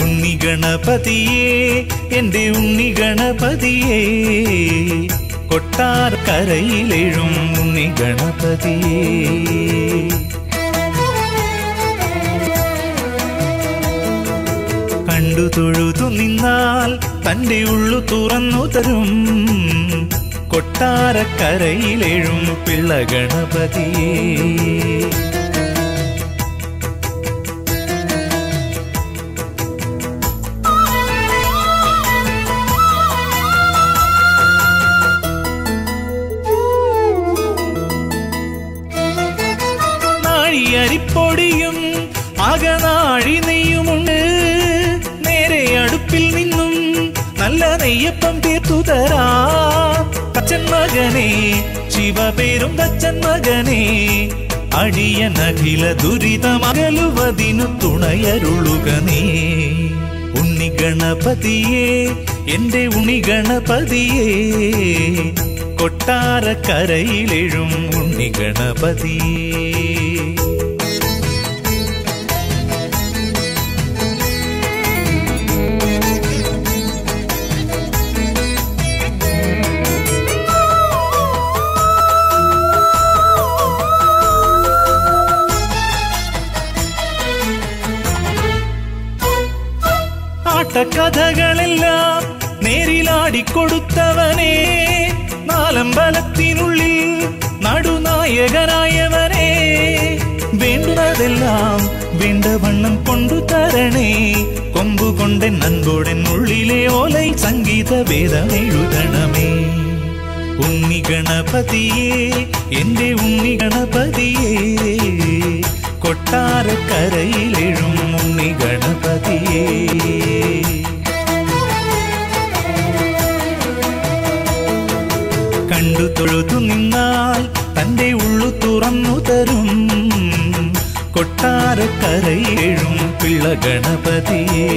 ഉണ്ണി ഗണപതിയേ എന്റെ ഉണ്ണി ഗണപതിയേ കൊട്ടാരക്കരയിലെഴും ഉണ്ണി ഗണപതിയേ കണ്ടു തൊഴുതു നിന്നാൽ തന്റെ ഉള്ളു തുറന്നു തരും കൊട്ടാരക്കരയിലെഴും പിള്ള ഗണപതിയേ അരിപ്പൊടിയും അകനാഴി നെയ്യുമുണ്ട് നേരെ അടുപ്പിൽ നിന്നും നല്ല നെയ്യപ്പം തീർത്തു തരാം തച്ചൻ മകനെ ശിവപേരും തച്ചൻ മകനെ അടിയനഖില ദുരിതമകലുവതിനു തുണയരുളുക നീ ഉണ്ണി ഗണപതിയേ എന്റെ ഉണ്ണി ഗണപതിയേ കൊട്ടാരക്കരയിലെഴും ഉണ്ണി ഗണപതിയേ കഥകളെല്ലാം നേരിലാടിക്കൊടുത്തവനെ നാലമ്പലത്തിനുള്ളിൽ നടുനായകനായവനെ വേണ്ടുന്നതെല്ലാം വേണ്ടവണ്ണം കൊണ്ടു തരണേ കൊമ്പുകൊണ്ടൻ അൻപോടൻ ഉള്ളിലെ ഓലൈ സംഗീത വേദമെഴുതണമേ ഉണ്ണി ഗണപതിയേ എന്റെ ഉണ്ണി ഗണപതിയേ കൊട്ടാരക്കരയിലെഴും ഉണ്ണി ഗണപതിയേ കണ്ടു തൊഴുതു നിന്നാൽ തന്റെ ഉള്ളു തുറന്നു തരും കൊട്ടാരക്കരയിലെഴും പിള്ള ഗണപതിയേ